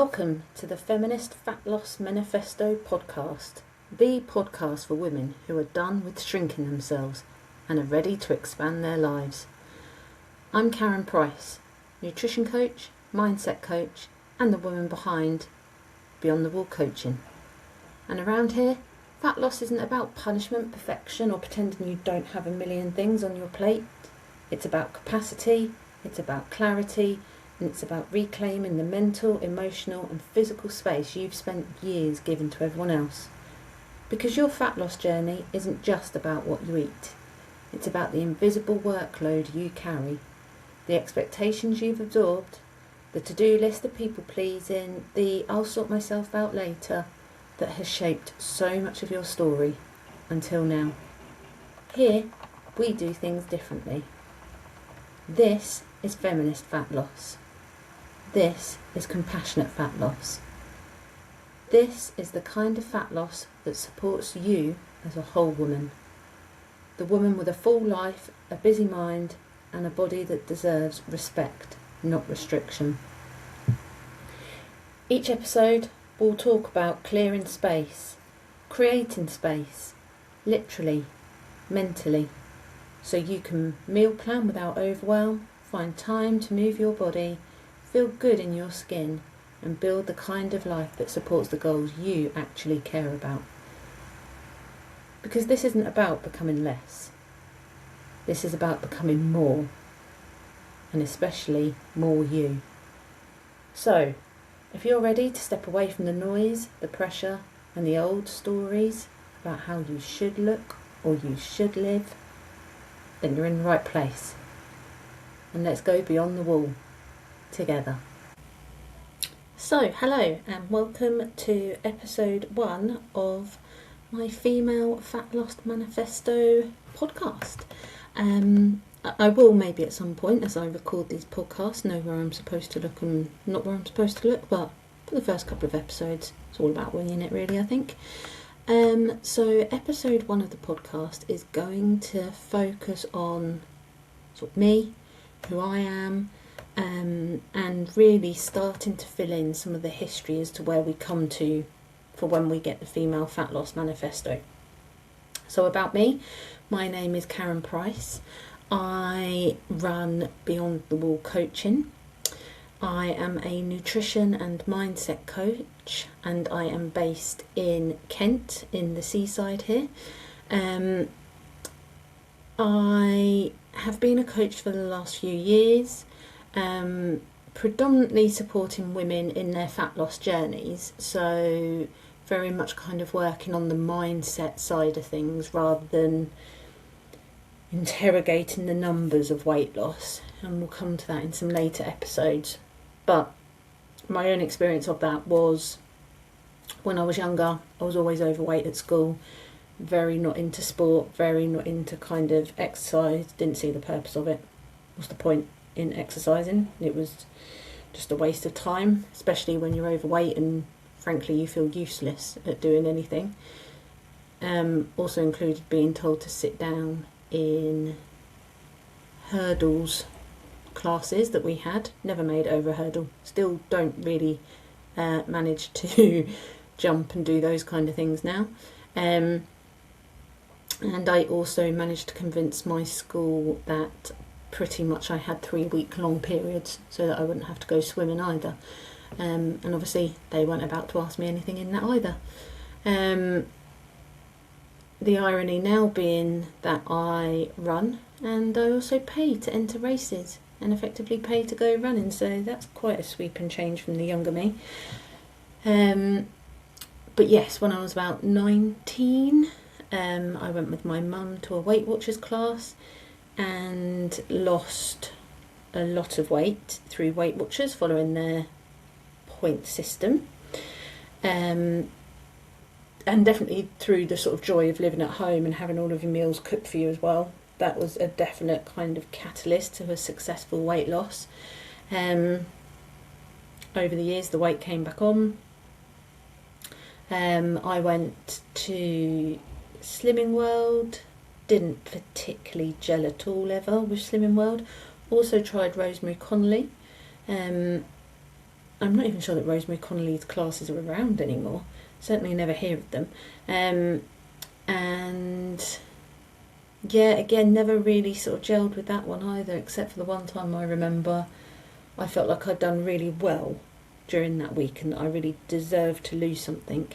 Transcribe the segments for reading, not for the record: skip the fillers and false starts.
Welcome to the Feminist Fat Loss Manifesto podcast, the podcast for women who are done with shrinking themselves and are ready to expand their lives. I'm Karen Price, nutrition coach, mindset coach, and the woman behind Beyond the Wall Coaching. And around here, fat loss isn't about punishment, perfection, or pretending you don't have a million things on your plate. It's about capacity, it's about clarity, and it's about reclaiming the mental, emotional and physical space you've spent years giving to everyone else. Because your fat loss journey isn't just about what you eat. It's about the invisible workload you carry, the expectations you've absorbed, the to-do list of people pleasing, the I'll sort myself out later that has shaped so much of your story until now. Here, we do things differently. This is feminist fat loss. This is compassionate fat loss. This is the kind of fat loss that supports you as a whole woman. The woman with a full life, a busy mind, and a body that deserves respect, not restriction. Each episode will talk about clearing space, creating space, literally, mentally, so you can meal plan without overwhelm, find time to move your body, feel good in your skin, and build the kind of life that supports the goals you actually care about. Because this isn't about becoming less. This is about becoming more, and especially more you. So, if you're ready to step away from the noise, the pressure, and the old stories about how you should look or you should live, then you're in the right place. And let's go beyond the wall together. So, hello and welcome to episode 1 of my Female Fat Loss Manifesto podcast. I will maybe at some point as I record these podcasts know where I'm supposed to look and not where I'm supposed to look, but for the first couple of episodes it's all about winging it really, I think. So episode 1 of the podcast is going to focus on sort of me, who I am, and really starting to fill in some of the history as to where we come to for when we get the Female Fat Loss Manifesto. So about me, my name is Karen Price. I run Beyond the Wall Coaching. I am a nutrition and mindset coach, and I am based in Kent, in the seaside here. I have been a coach for the last few years, predominantly supporting women in their fat loss journeys, so very much kind of working on the mindset side of things rather than interrogating the numbers of weight loss, and we'll come to that in some later episodes. But my own experience of that was when I was younger, I was always overweight at school, very not into sport, very not into kind of exercise, didn't see the purpose of it. What's the point in exercising? It was just a waste of time, especially when you're overweight and frankly you feel useless at doing anything. Also included being told to sit down in hurdles classes that we had. Never made over a hurdle, still don't really manage to jump and do those kind of things now. And I also managed to convince my school that pretty much I had 3-week-long periods so that I wouldn't have to go swimming either. And obviously they weren't about to ask me anything in that either. The irony now being that I run and I also pay to enter races and effectively pay to go running, so that's quite a sweeping change from the younger me. But yes, when I was about 19, I went with my mum to a Weight Watchers class and lost a lot of weight through Weight Watchers following their point system. And definitely through the sort of joy of living at home and having all of your meals cooked for you as well. That was a definite kind of catalyst to a successful weight loss. Over the years, the weight came back on. I went to Slimming World, didn't particularly gel at all ever with Slimming World. Also tried Rosemary Connolly. I'm not even sure that Rosemary Connolly's classes are around anymore. Certainly never hear of them. And yeah, again, never really sort of gelled with that one either, except for the one time I remember I felt like I'd done really well during that week and I really deserved to lose something.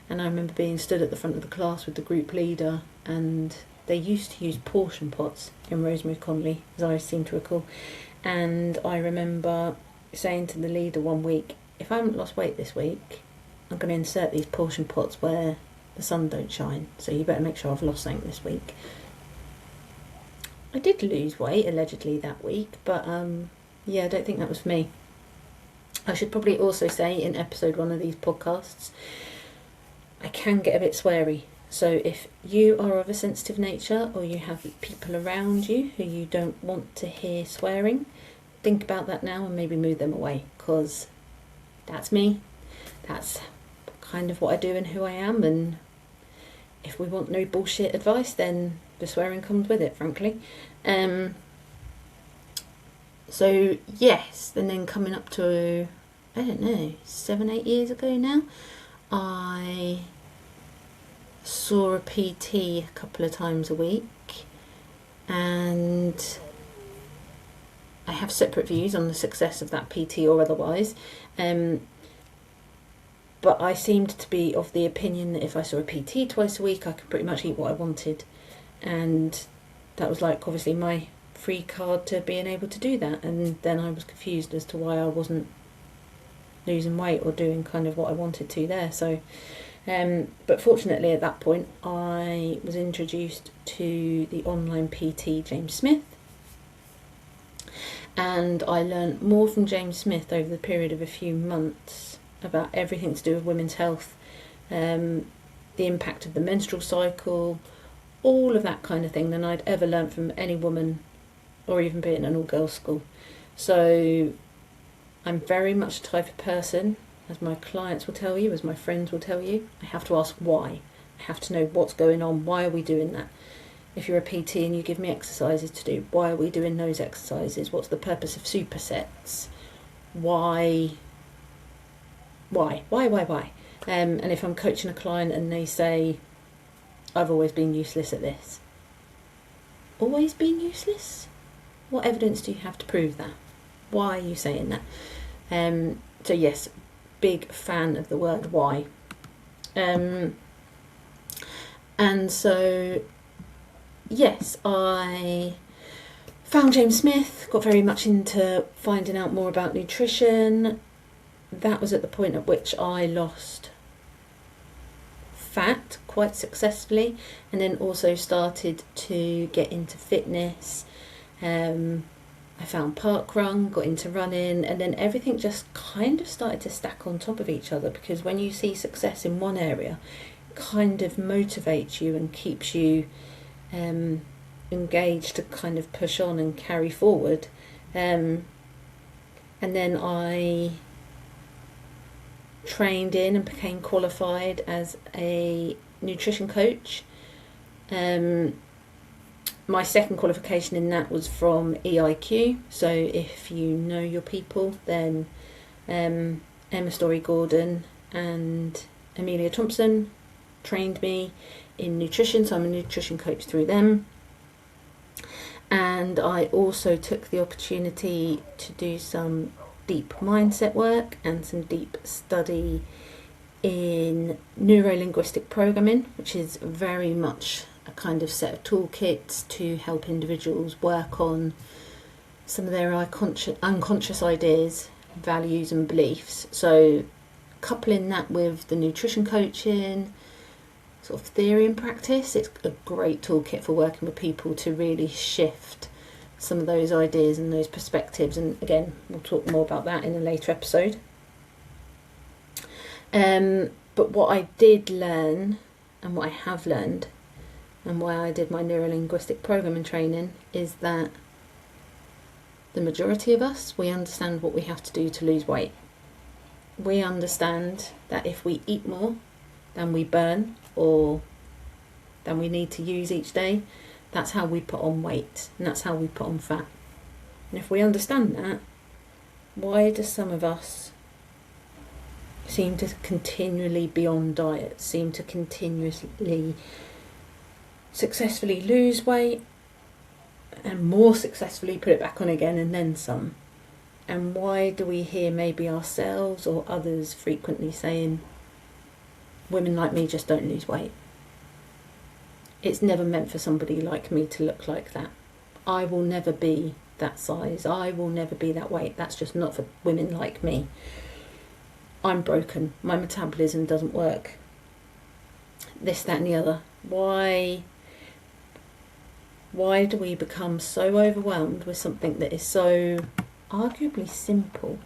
And I remember being stood at the front of the class with the group leader, and they used to use portion pots in Rosemary Connolly, as I seem to recall. And I remember saying to the leader one week, if I haven't lost weight this week, I'm going to insert these portion pots where the sun don't shine, so you better make sure I've lost something this week. I did lose weight, allegedly, that week, but yeah, I don't think that was for me. I should probably also say in episode 1 of these podcasts, I can get a bit sweary. So if you are of a sensitive nature or you have people around you who you don't want to hear swearing, think about that now and maybe move them away, because that's me. That's kind of what I do and who I am, and if we want no bullshit advice, then the swearing comes with it, frankly. So yes, and then coming up to, I don't know, 7-8 years ago now, I saw a PT a couple of times a week, and I have separate views on the success of that PT or otherwise, but I seemed to be of the opinion that if I saw a PT twice a week, I could pretty much eat what I wanted, and that was like obviously my free card to being able to do that. And then I was confused as to why I wasn't losing weight or doing kind of what I wanted to there. So but fortunately at that point I was introduced to the online PT James Smith, and I learned more from James Smith over the period of a few months about everything to do with women's health, the impact of the menstrual cycle, all of that kind of thing, than I'd ever learnt from any woman, or even being in an all-girls school. So I'm very much the type of person, as my clients will tell you, as my friends will tell you, I have to ask why. I have to know what's going on, why are we doing that? If you're a PT and you give me exercises to do, why are we doing those exercises? What's the purpose of supersets? Why? And if I'm coaching a client and they say, I've always been useless at this. Always been useless? What evidence do you have to prove that? Why are you saying that? So yes, big fan of the word why. And so, yes, I found James Smith, got very much into finding out more about nutrition. That was at the point at which I lost fat quite successfully, and then also started to get into fitness. I found parkrun, got into running, and then everything just kind of started to stack on top of each other, because when you see success in one area, it kind of motivates you and keeps you engaged to kind of push on and carry forward. And then I trained in and became qualified as a nutrition coach. My second qualification in that was from EIQ, so if you know your people, then Emma Story-Gordon and Amelia Thompson trained me in nutrition, so I'm a nutrition coach through them. And I also took the opportunity to do some deep mindset work and some deep study in neuro-linguistic programming, which is very much a kind of set of toolkits to help individuals work on some of their unconscious ideas, values and beliefs. So coupling that with the nutrition coaching, sort of theory and practice, it's a great toolkit for working with people to really shift some of those ideas and those perspectives. And again, we'll talk more about that in a later episode. But what I did learn, and what I have learned, and why I did my neuro-linguistic programming training, is that the majority of us, we understand what we have to do to lose weight. We understand that if we eat more than we burn or than we need to use each day, that's how we put on weight, and that's how we put on fat. And if we understand that, why do some of us seem to continually be on diet, seem to continuously successfully lose weight and more successfully put it back on again and then some. And why do we hear maybe ourselves or others frequently saying, women like me just don't lose weight? It's never meant for somebody like me to look like that. I will never be that size. I will never be that weight. That's just not for women like me. I'm broken. My metabolism doesn't work. This, that and the other. Why do we become so overwhelmed with something that is so arguably simple?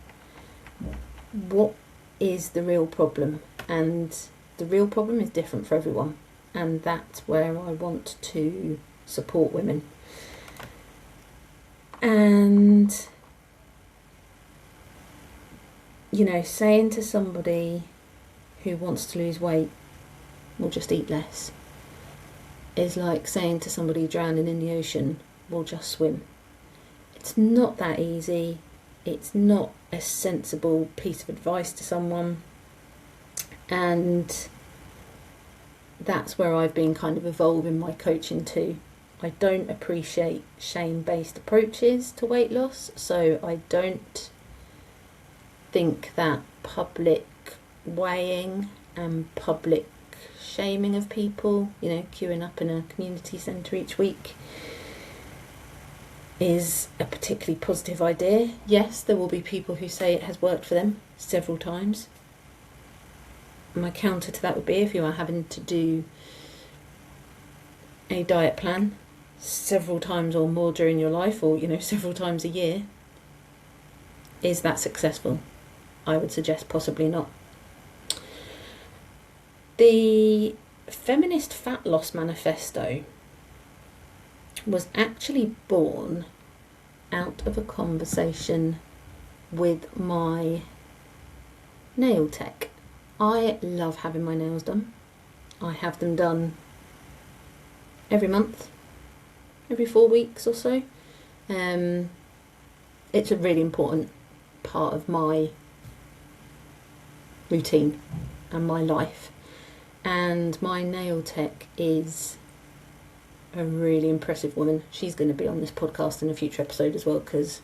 What is the real problem? And the real problem is different for everyone. And that's where I want to support women. And, you know, saying to somebody who wants to lose weight, we'll just eat less, is like saying to somebody drowning in the ocean, we'll just swim. It's not that easy. It's not a sensible piece of advice to someone. And that's where I've been kind of evolving my coaching too. I don't appreciate shame-based approaches to weight loss, so I don't think that public weighing and public shaming of people, you know, queuing up in a community centre each week, is a particularly positive idea. Yes, there will be people who say it has worked for them several times. My counter to that would be, if you are having to do a diet plan several times or more during your life, or, you know, several times a year, is that successful? I would suggest possibly not. The Feminist Fat Loss Manifesto was actually born out of a conversation with my nail tech. I love having my nails done. I have them done every month, every 4 weeks or so. It's a really important part of my routine and my life. And my nail tech is a really impressive woman. She's going to be on this podcast in a future episode as well, because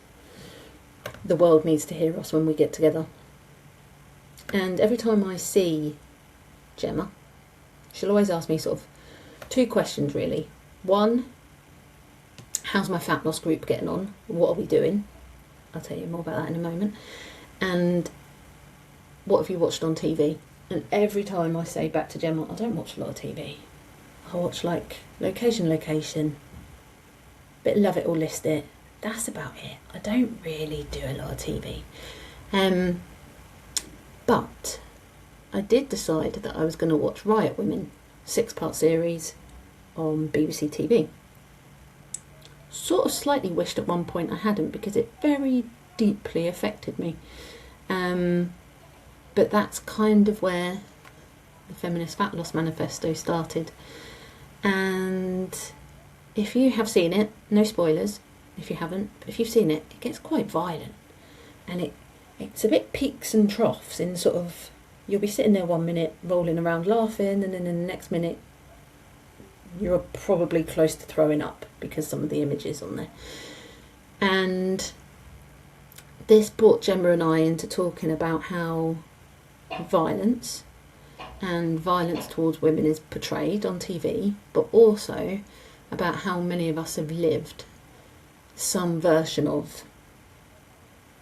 the world needs to hear us when we get together. And every time I see Gemma, she'll always ask me sort of 2 questions really. One, how's my fat loss group getting on? What are we doing? I'll tell you more about that in a moment. And what have you watched on TV? And every time I say back to Gemma, I don't watch a lot of TV. I watch like location, bit Love It or List It. That's about it. I don't really do a lot of TV. But I did decide that I was going to watch Riot Women, 6-part series on BBC TV. Sort of slightly wished at one point I hadn't, because it very deeply affected me. But that's kind of where the Feminist Fat Loss Manifesto started. And if you have seen it, no spoilers if you haven't, but if you've seen it, it gets quite violent. And it's a bit peaks and troughs in sort of, you'll be sitting there 1 minute rolling around laughing, and then in the next minute you're probably close to throwing up because some of the images on there. And this brought Gemma and I into talking about how violence and violence towards women is portrayed on TV, but also about how many of us have lived some version of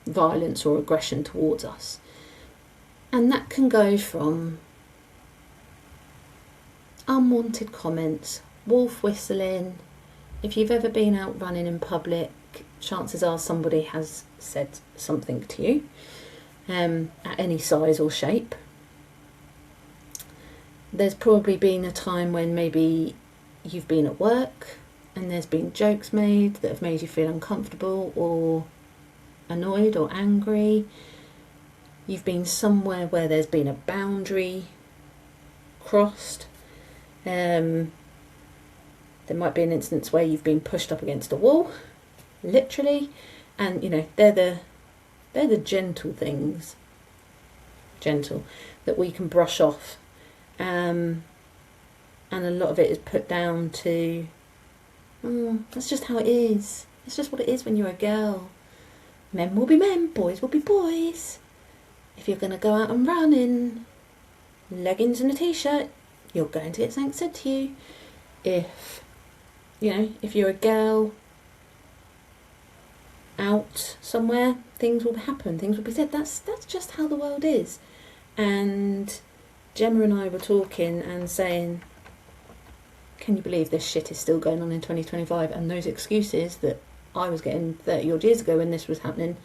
violence or aggression towards us. And that can go from unwanted comments, wolf whistling. If you've ever been out running in public, chances are somebody has said something to you, at any size or shape. There's probably been a time when maybe you've been at work and there's been jokes made that have made you feel uncomfortable or annoyed or angry. You've been somewhere where there's been a boundary crossed. There might be an instance where you've been pushed up against a wall, literally, and you know they're the gentle things. gentle, that we can brush off. And a lot of it is put down to, that's just how it is. It's just what it is when you're a girl. Men will be men, boys will be boys. If you're going to go out and run in leggings and a t-shirt, you're going to get something said to you. If you're a girl out somewhere, things will happen, things will be said. That's just how the world is. And Gemma and I were talking and saying, can you believe this shit is still going on in 2025? And those excuses that I was getting 30 odd years ago when this was happening,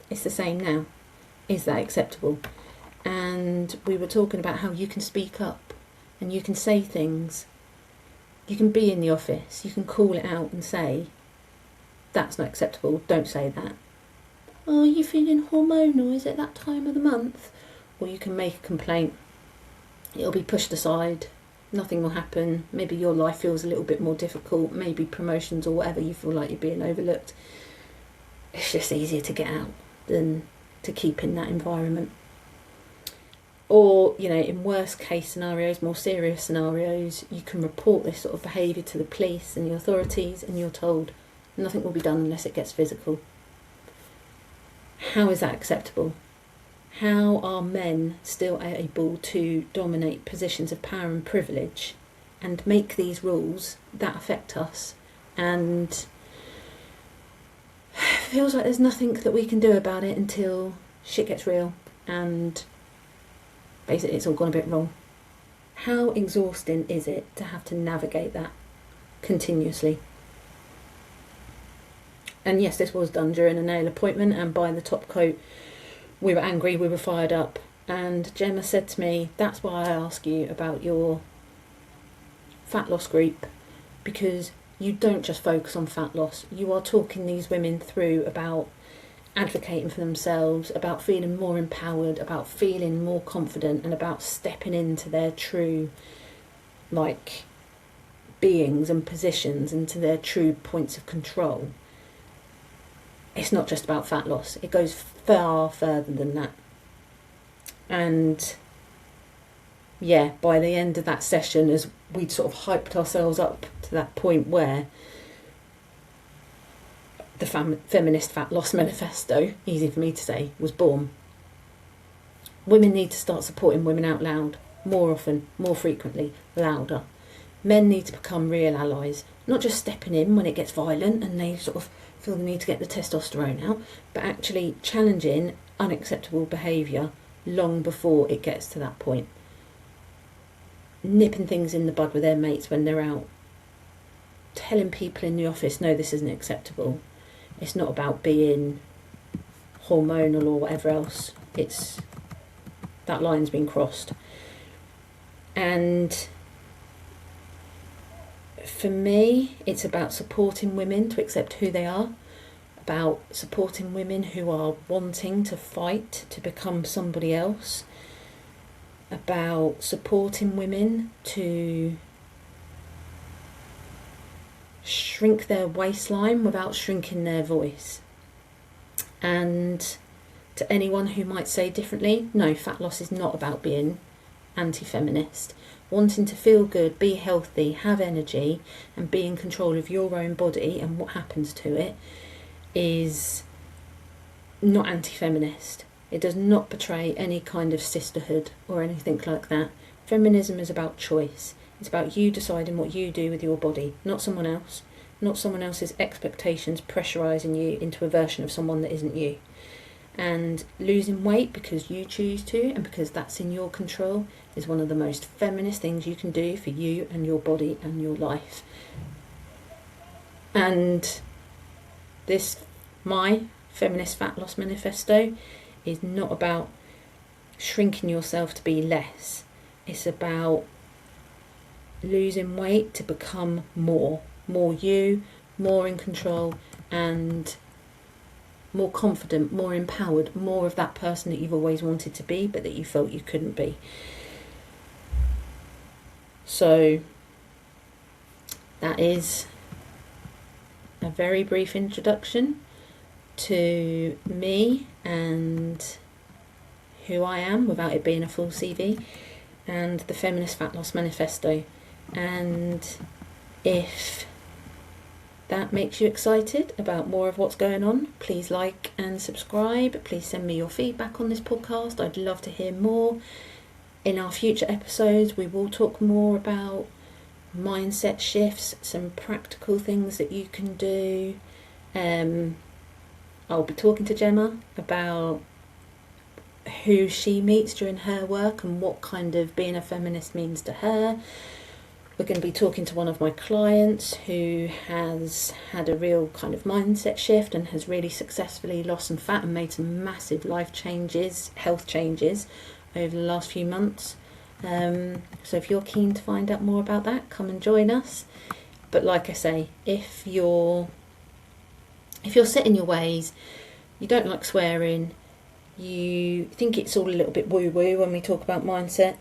it's the same now. Is that acceptable? And we were talking about how you can speak up and you can say things. You can be in the office, you can call it out and say, that's not acceptable, don't say that. Oh, are you feeling hormonal? Is it that time of the month? Or you can make a complaint. It'll be pushed aside. Nothing will happen. Maybe your life feels a little bit more difficult. Maybe promotions or whatever, you feel like you're being overlooked. It's just easier to get out than to keep in that environment. Or, in worst case scenarios, more serious scenarios, you can report this sort of behaviour to the police and the authorities, and you're told nothing will be done unless it gets physical. How is that acceptable? How are men still able to dominate positions of power and privilege and make these rules that affect us? And it feels like there's nothing that we can do about it until shit gets real and basically it's all gone a bit wrong. How exhausting is it to have to navigate that continuously? And yes, this was done during a nail appointment, and by the top coat we were angry, we were fired up. And Gemma said to me, that's why I ask you about your fat loss group, because you don't just focus on fat loss. You are talking these women through about advocating for themselves, about feeling more empowered, about feeling more confident, and about stepping into their true beings and positions, into their true points of control. It's not just about fat loss. It goes far further than that. And yeah, by the end of that session, as we'd sort of hyped ourselves up to that point where the Feminist Fat Loss Manifesto, easy for me to say, was born. Women need to start supporting women out loud, more often, more frequently, louder. Men need to become real allies, not just stepping in when it gets violent and they sort of feel the need to get the testosterone out, but actually challenging unacceptable behaviour long before it gets to that point. Nipping things in the bud with their mates when they're out. Telling people in the office, no, this isn't acceptable. It's not about being hormonal or whatever else. It's that line's been crossed. And for me, it's about supporting women to accept who they are, about supporting women who are wanting to fight to become somebody else, about supporting women to shrink their waistline without shrinking their voice. And to anyone who might say differently, no, fat loss is not about being anti-feminist. Wanting to feel good, be healthy, have energy, and be in control of your own body and what happens to it is not anti-feminist. It does not portray any kind of sisterhood or anything like that. Feminism is about choice. It's about you deciding what you do with your body, not someone else, not someone else's expectations pressurising you into a version of someone that isn't you. And losing weight because you choose to and because that's in your control is one of the most feminist things you can do for you and your body and your life. And this, my Feminist Fat Loss Manifesto, is not about shrinking yourself to be less. It's about losing weight to become more you, more in control, and more confident, more empowered, more of that person that you've always wanted to be but that you felt you couldn't be. So that is a very brief introduction to me and who I am without it being a full CV, and the Feminist Fat Loss Manifesto. And if that makes you excited about more of what's going on, please like and subscribe. Please send me your feedback on this podcast. I'd love to hear more. In our future episodes, we will talk more about mindset shifts, some practical things that you can do. I'll be talking to Gemma about who she meets during her work and what kind of being a feminist means to her. We're going to be talking to one of my clients who has had a real kind of mindset shift and has really successfully lost some fat and made some massive life changes, health changes over the last few months. So if you're keen to find out more about that, come and join us. But like I say, if you're set in your ways, you don't like swearing, you think it's all a little bit woo-woo when we talk about mindset,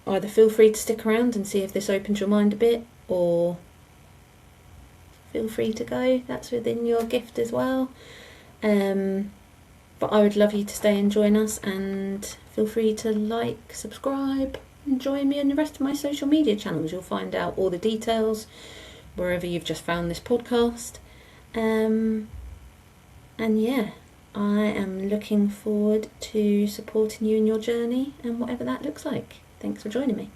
either feel free to stick around and see if this opens your mind a bit, or feel free to go. That's within your gift as well. But I would love you to stay and join us, and feel free to like, subscribe, and join me on the rest of my social media channels. You'll find out all the details wherever you've just found this podcast. And yeah, I am looking forward to supporting you in your journey and whatever that looks like. Thanks for joining me.